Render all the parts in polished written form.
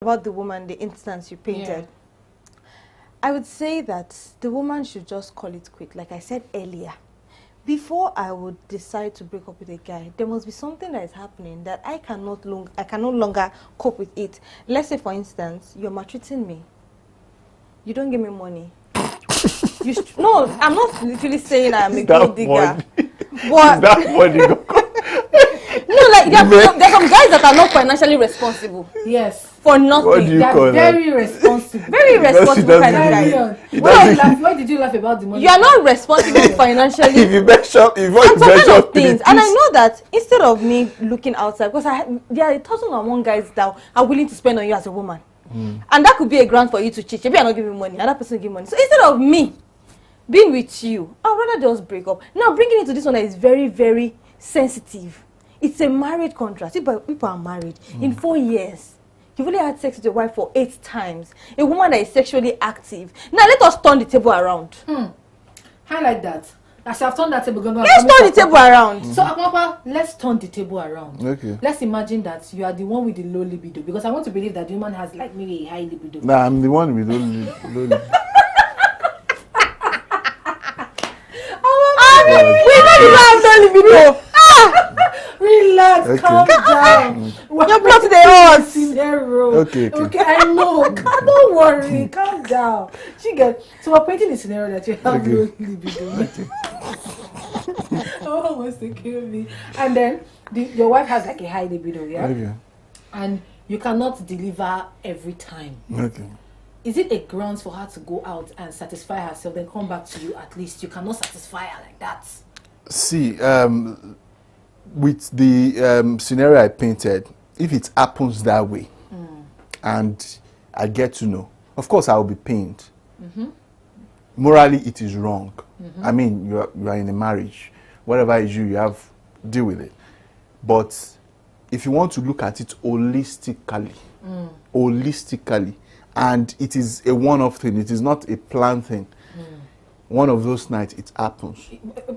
About the woman, the instance you painted. I would say that the woman should just call it quit. Like I said earlier, before I would decide to break up with a guy, there must be something that is happening that I can no longer cope with it. Let's say, for instance, you're maltreating me. You don't give me money. No, I'm not literally saying I'm a gold digger. But that money? no, like there are some guys that are not financially responsible. Yes. For nothing. What do you call very responsible. Very responsible kind of guy. Why did you laugh about the money? You are not responsible financially. If you mention, things, and I know that instead of me looking outside, because there are 1,001 guys that are willing to spend on you as a woman, and that could be a ground for you to cheat. Maybe I'm not giving money, another person will give money. So instead of me being with you, I'd rather just break up. Now bringing it to this one that is very, very sensitive. It's a marriage contract. People are married in 4 years. You've only had sex with your wife for 8 times. A woman that is sexually active. Now let us turn the table around. Highlight that. I should have turned that table. Let's turn the table around. So, Akmapa, let's turn the table around. Okay. Let's imagine that you are the one with the low libido, because I want to believe that the woman has like maybe a high libido. Nah, I'm the one with low libido. We don't have no libido. Relax, Okay. calm down. You're blocking the odds. Okay, I know. Don't worry, calm down. So we're painting a scenario that you have low libido. Oh, wants to kill me. And then your wife has like a high libido, yeah? Okay. And you cannot deliver every time. Okay. Is it a grounds for her to go out and satisfy herself, then come back to you? At least you cannot satisfy her like that. See, with the scenario I painted, if it happens that way, and I get to know, of course I will be pained. Morally, it is wrong. I mean, you are in a marriage. Whatever is you have, deal with it. But if you want to look at it holistically, and it is a one-off thing, it is not a planned thing. One of those nights, it happens.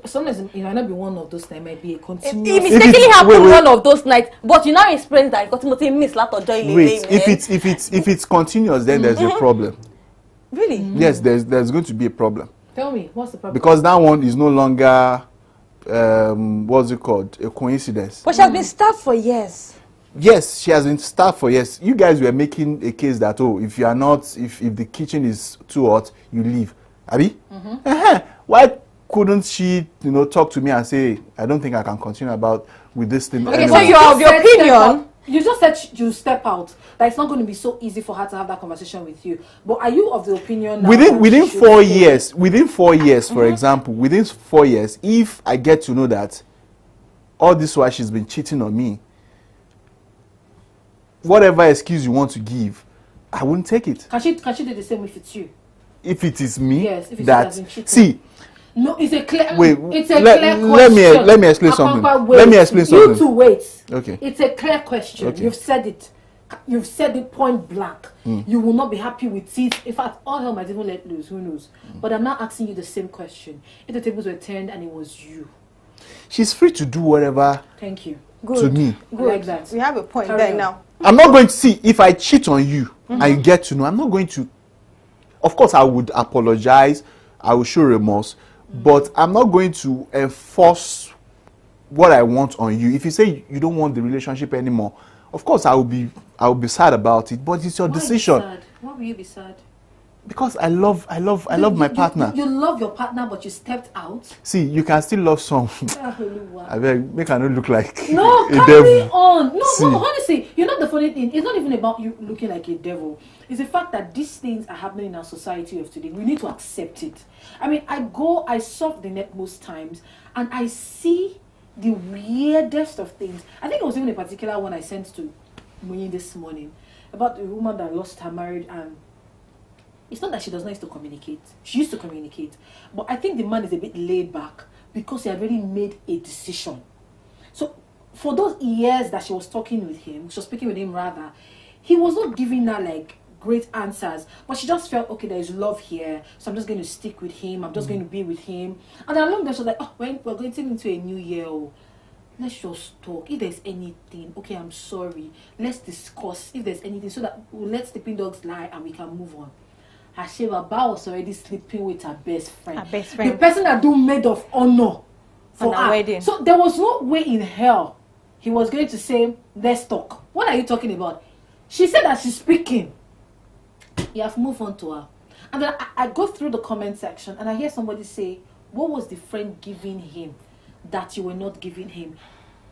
Sometimes it might not be one of those nights, it might be a continuous. It mistakenly happened one of those nights, but you now experience that got to miss lot of joy. Wait, if it's continuous, then there's a problem. Really? Yes, there's going to be a problem. Tell me, what's the problem? Because that one is no longer what's it called? A coincidence. But she has been starved for years. Yes, she has been starved for years. You guys were making a case that, oh, if you are not, if the kitchen is too hot, you leave. Abi? Why couldn't she, talk to me and say, I don't think I can continue with this thing? Okay, so you have your opinion. You just said you step out. That it's not going to be so easy for her to have that conversation with you. But are you of the opinion that within 4 years, for example, within 4 years, if I get to know that all this while she's been cheating on me, whatever excuse you want to give, I wouldn't take it. Can she do the same if it's you? If it is me, yes, if it's that see. No, it's a clear. Wait, it's a clear question. Let me explain something. Let me explain something. You two wait. Okay. It's a clear question. Okay. You've said it. You've said it point blank. You will not be happy with it. In fact, all hell might even let loose. Who knows? But I'm not asking you the same question. If the tables were turned and it was you, she's free to do whatever. Thank you. Good. To me. Good. Like that. We have a point there now. I'm not going to see if I cheat on you and you get to know. I'm not going to. Of course, I would apologize. I will show remorse, but I'm not going to enforce what I want on you. If you say you don't want the relationship anymore, of course I will be sad about it. But it's your decision. Why will you be sad? Because I love my partner. You love your partner, but you stepped out. See, you can still love some. I beg, make her not look like a carry devil. On. No, honestly, you know the funny thing. It's not even about you looking like a devil. It's the fact that these things are happening in our society of today. We need to accept it. I mean, I surf the net most times, and I see the weirdest of things. I think it was even a particular one I sent to Munyi this morning about a woman that lost her marriage, and it's not that she does not used to communicate. She used to communicate. But I think the man is a bit laid back because he had already made a decision. So for those years that she was talking with him, she was speaking with him rather, he was not giving her like great answers. But she just felt, okay, there is love here. So I'm just going to stick with him. I'm just going to be with him. And along there, she was like, oh, we're going into a new year. let's just talk. If there's anything, okay, I'm sorry. Let's discuss if there's anything so that we'll let sleeping dogs lie and we can move on. Hasheba was already sleeping with her best friend. Her best friend. The person that do maid of honor for her wedding. So there was no way in hell he was going to say, let's talk. What are you talking about? She said that she's speaking. You have moved on to her. And then I go through the comment section and I hear somebody say, what was the friend giving him that you were not giving him?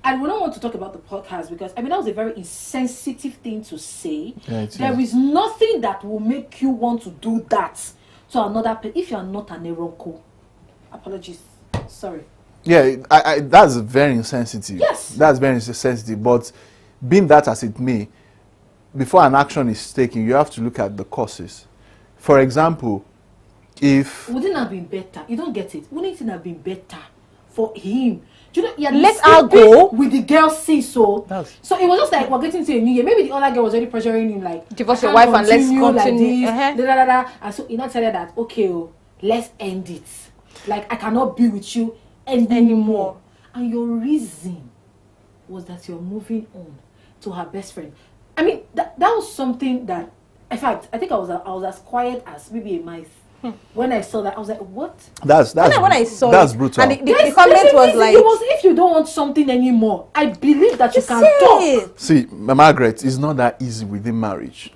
And we don't want to talk about the podcast because, that was a very insensitive thing to say. Yeah, there is nothing that will make you want to do that to another person if you are not an Eronko. Apologies. Sorry. Yeah, that's very insensitive. Yes. That's very insensitive. But being that as it may, before an action is taken, you have to look at the causes. For example, if... Wouldn't it have been better? You don't get it. Wouldn't it have been better for him? Do you know, let her go with the girl see so. So it was just like we're getting to a new year. Maybe the other girl was already pressuring him like divorce your wife and let's continue like this, and so he not tell her that okay, let's end it. Like I cannot be with you anymore. And your reason was that you're moving on to her best friend. That was something that, in fact, I think I was as quiet as maybe a mice. When I saw that, I was like, what? That's when I saw that's it, brutal. And the comment was like, it was if you don't want something anymore, I believe that you can talk. See, Margaret, it's not that easy within marriage.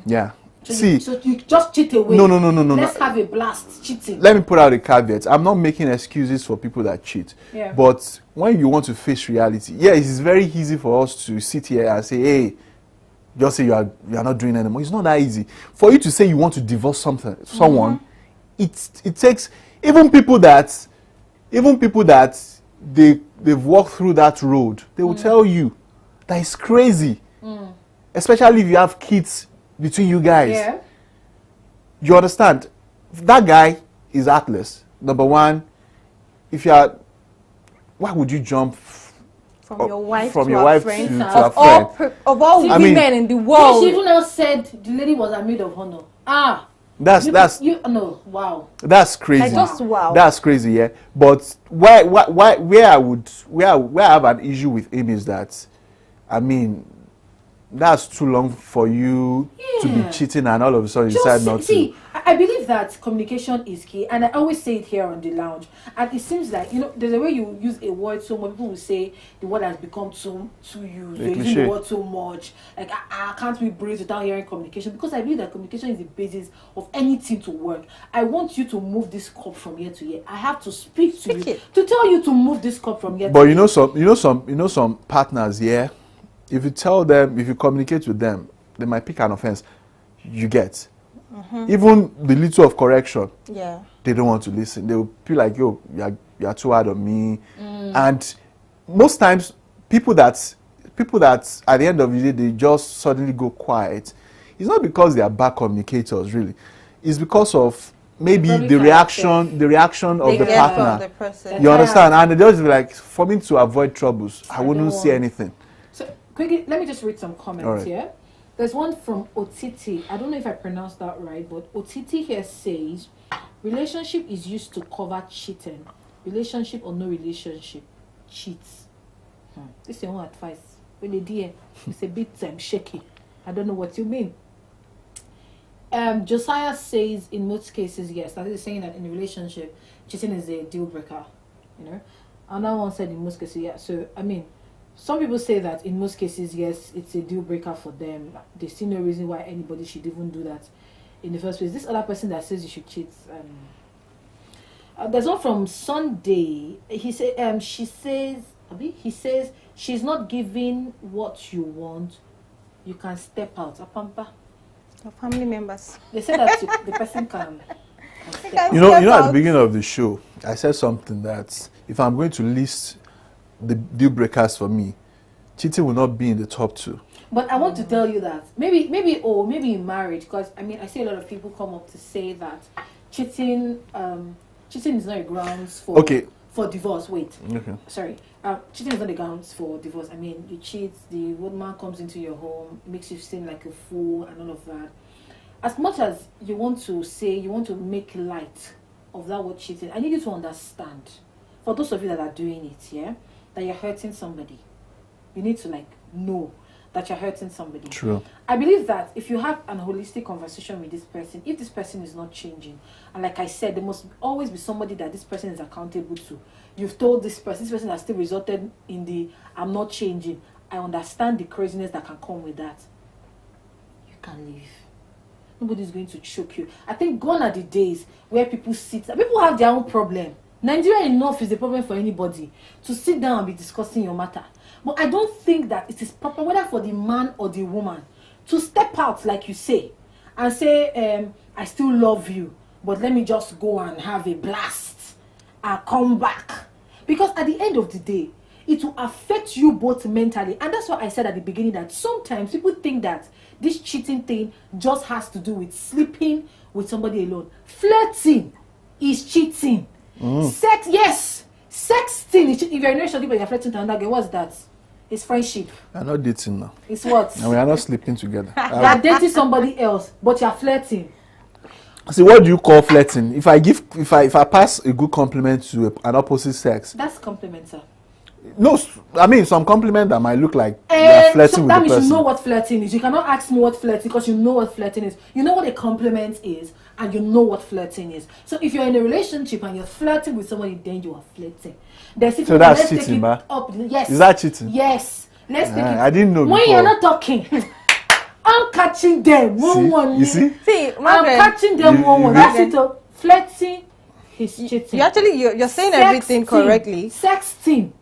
Yeah. So you just cheat away. No. Let's have a blast cheating. Let me put out a caveat. I'm not making excuses for people that cheat. Yeah. But when you want to face reality, it's very easy for us to sit here and say, hey, just say you are not doing anymore. It's not that easy. For you to say you want to divorce someone, it takes even people that they've walked through that road, they will tell you that it's crazy. Especially if you have kids between you guys. Yeah. You understand? That guy is heartless. Number one, why would you jump from your wife to a friend? Of all women in the world. She even now said the lady was a maid of honor. Wow. That's crazy. Like just wow. That's crazy, yeah. But where I have an issue with him is that, that's too long for you to be cheating and all of a sudden you decide not to. I believe that communication is key, and I always say it here on the lounge. And it seems like, there's a way you use a word so much. People will say the word has become too used. You're using the word too much. Like, I can't be breathe without hearing communication, because I believe that communication is the basis of anything to work. I want you to move this cup from here to here. I have to speak to you to tell you to move this cup from here to here. Some partners, if you tell them, if you communicate with them, they might pick an offense. You get. Even the little of correction, they don't want to listen. They will feel like, yo, you are too hard on me. And most times, people that at the end of the day, they just suddenly go quiet. It's not because they are bad communicators, really. It's because of maybe the reaction of the partner. You understand? And they just be like, for me to avoid troubles, I wouldn't say anything. So quickly, let me just read some comments here. There's one from Otiti. I don't know if I pronounced that right, but Otiti here says, relationship is used to cover cheating. Relationship or no relationship, cheats. This is your own advice. When it's a bit shaky. I don't know what you mean. Josiah says, in most cases, yes. That is saying that in a relationship, cheating is a deal breaker. Another one said in most cases, yeah. So, some people say that in most cases, yes, it's a deal breaker for them. They see no reason why anybody should even do that in the first place. This other person that says you should cheat. There's one from Sunday. He says she's not giving what you want. You can step out. Apampa. Your family members. They said that the person can. You know, at the beginning of the show, I said something that if I'm going to list the deal breakers for me, cheating will not be in the top 2. But I want to tell you that maybe in marriage, because I see a lot of people come up to say that cheating is not a grounds for divorce. Wait, sorry, cheating is not a grounds for divorce. You cheat, the woman comes into your home, makes you seem like a fool and all of that. As much as you want to make light of that word cheating, I need you to understand, for those of you that are doing it, that you're hurting somebody. You need to like know that you're hurting somebody. True. I believe that if you have an holistic conversation with this person, if this person is not changing, and like I said, there must always be somebody that this person is accountable to. You've told this person has still resulted in the I'm not changing. I understand the craziness that can come with that. You can leave. Nobody's going to choke you. I think gone are the days where people have their own problem. Nigeria enough is a problem for anybody to sit down and be discussing your matter. But I don't think that it is proper, whether for the man or the woman, to step out, like you say, and say, I still love you, but let me just go and have a blast and come back. Because at the end of the day, it will affect you both mentally. And that's why I said at the beginning that sometimes people think that this cheating thing just has to do with sleeping with somebody alone. Flirting is cheating. Sex, yes. Sexting is cheating. If you're in a relationship and you're flirting to another girl, what's that? It's friendship. I'm not dating now. It's what? And we are not sleeping together. You're dating somebody else, but you're flirting. See, what do you call flirting? If I pass a good compliment to an opposite sex, that's compliment, sir. No, I mean some compliment that might look like you're flirting so with that the means person. you know what flirting is. You cannot ask me what flirting because you know what flirting is. You know what a compliment is, and you know what flirting is. So if you're in a relationship and you're flirting with somebody, then you are flirting. So that's cheating, ma? Yes. Is that cheating? Yes. Let's take it. I didn't know. When before. you're not talking, I'm catching them. You see? I'm catching them. That's it. Flirting is cheating. You're saying everything correctly. Sexting.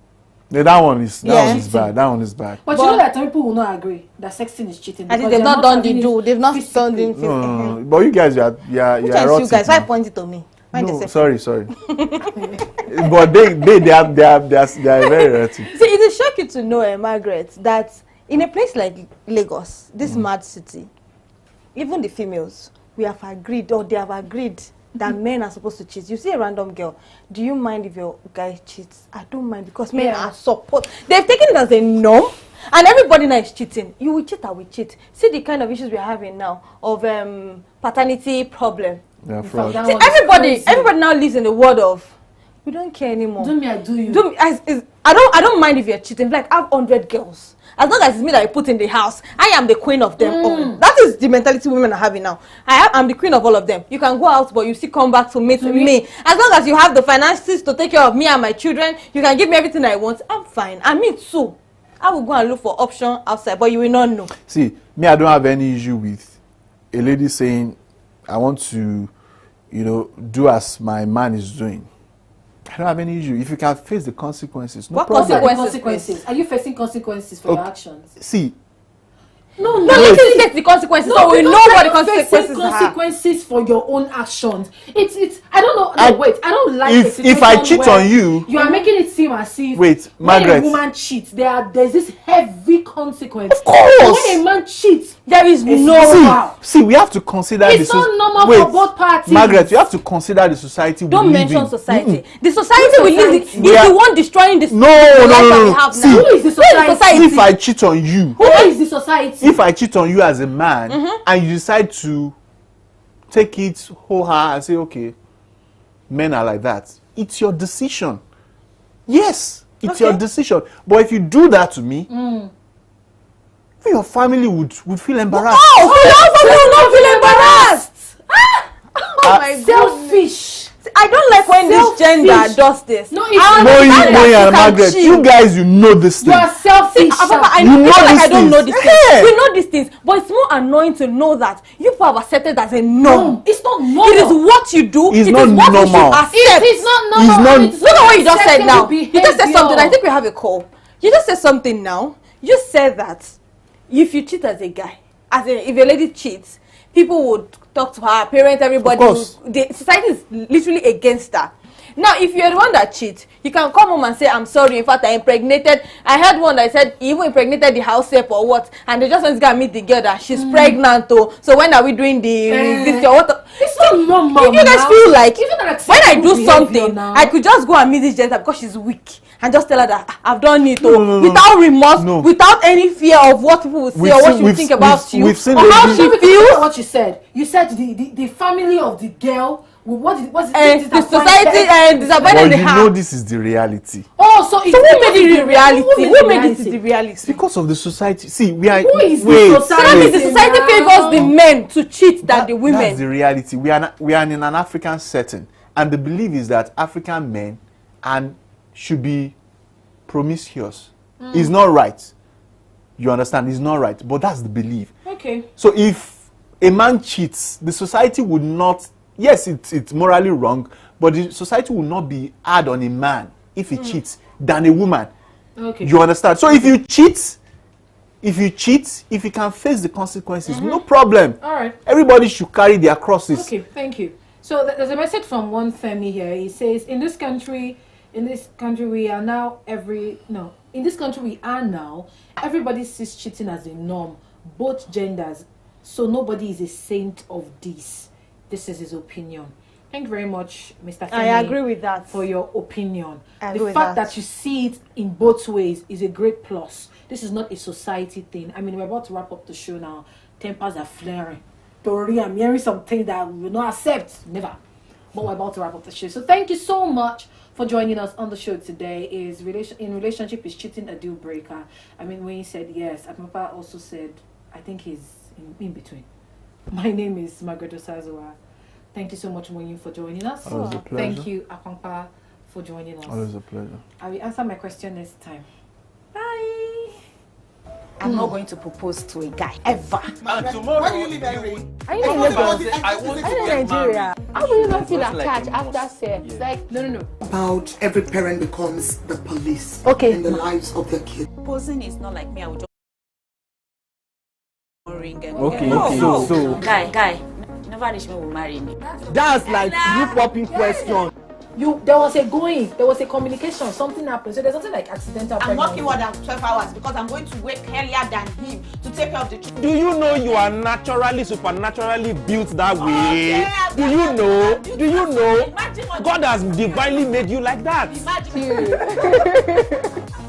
Yeah, that one is bad. That one is bad. But you know that some people will not agree that sexting is cheating. I think they've not done the do. They've not done the physically. No. But you guys, you're you guys, why point it to me? No, sorry. But they are very erotic. See, it is shocking to know, Margaret, that in a place like Lagos, this mad city, even the females, we have agreed, or they have agreed, that men are supposed to cheat. You see a random girl, do you mind if your guy cheats? I don't mind, because men are support. They've taken it as a norm, and everybody now is cheating. You will cheat, I will cheat. See the kind of issues we are having now of paternity problem. Yeah, fraud. See, everybody now lives in the world of we don't care anymore. Do me, I do you. I don't mind if you're cheating. Like, I have 100 girls. As long as it's me that I put in the house, I am the queen of them all. That is the mentality women are having now. I'm the queen of all of them. You can go out, but you still come back to meet me. As long as you have the finances to take care of me and my children, you can give me everything I want. I'm fine. And me too. I will go and look for option outside, but you will not know. See, me, I don't have any issue with a lady saying, I want to, do as my man is doing. I don't have any issue. If you can face the consequences, no problem. What consequences? Are you facing consequences for your actions? See. No, you take the consequences. So we know what the consequences are. Consequences for your own actions. It's I don't know. No, wait. I don't like if I cheat on you, you are making it seem as if Margaret, when a woman cheats, there's this heavy consequence. Of course. When a man cheats, there is no. See, we have to consider it's not normal for both parties. Margaret, you have to consider the society we live in. Don't mention society. The society we live in is the one destroying this. No. See, who is the society? If I cheat on you, who is the society? If I cheat on you as a man and you decide to take it whole-hearted and say, okay, men are like that, it's your decision. Yes, it's your decision. But if you do that to me, your family would feel embarrassed. Oh, your family will not feel embarrassed. Oh my God. Selfish. I don't like when this gender does this. No, Moyi and Margaret, you guys, you know this thing. You are selfish. I know I don't know these things. We know these things, but it's more annoying to know that you have accepted as a norm. No, it's not normal. It is what you do. It's it not is what normal. You should accept. It's not normal. It's look at what you just said now. You just said something. I think we have a call. You just said something now. You said that if you cheat as a guy, if a lady cheats, people would talk to her parents, everybody. The society is literally against that. Now, if you're the one that cheats, you can come home and say, I'm sorry, in fact, I impregnated. I heard one that said, he even impregnated the house help or what, and they just want to go and meet the girl that she's pregnant, though. So when are we doing this or what? It's not normal. If you guys feel like, when I do something, now, I could just go and meet this gender because she's weak, and just tell her that I've done it, without remorse, without any fear of what people will say or what you think about you, or how she feels. What you said the family of the girl What's the society disappointed Well, the you know this is the reality. Oh, so it's who made it the reality? Who made it the reality? Because of the society. See, we are. Who is wait, the So that means the society favors the men to cheat than the That's women. the reality. We are in an African setting, and the belief is that African men should be promiscuous. It's not right. You understand? It's not right, but that's the belief. Okay. So if a man cheats, the society would not. Yes, it's morally wrong, but the society will not be hard on a man if he cheats than a woman. Okay. You understand? So if you cheat, if you can face the consequences, no problem. All right. Everybody should carry their crosses. Okay, thank you. So there's a message from one Femi here. He says, in this country we are now everybody sees cheating as a norm, both genders. So nobody is a saint of this. This is his opinion. Thank you very much, Mr. Femi. I agree with that. For your opinion. I agree The with fact that. that you see it in both ways is a great plus. This is not a society thing. I mean, we're about to wrap up the show now. Tempers are flaring. Tori, I'm hearing something that we will not accept. Never. But we're about to wrap up the show. So thank you so much for joining us on the show today. In relationship is cheating a deal breaker? I mean, when he said yes, Apapa also said, I think he's in between. My name is Margaret Osazoa. Thank you so much, Moyin, for joining us. Always a pleasure. Thank you, Apampa, for joining us. Always a pleasure. I will answer my question next time. Bye. I'm not going to propose to a guy ever. And tomorrow, Are you in Nigeria? How will you not feel attached after sex? Like, No. About every parent becomes the police in the lives of their kids. proposing is not like me. I would just ring and Okay, so guy, never reach me will marry me. that's like you popping question. There was a communication, something happened. So there's something like accidental I'm pregnancy. working more than 12 hours because I'm going to wake earlier than him to take care of the children. Do you know you are naturally, supernaturally built that way? yeah, Do you know? Do you know? Imagine what God has divinely made you like that. Imagine.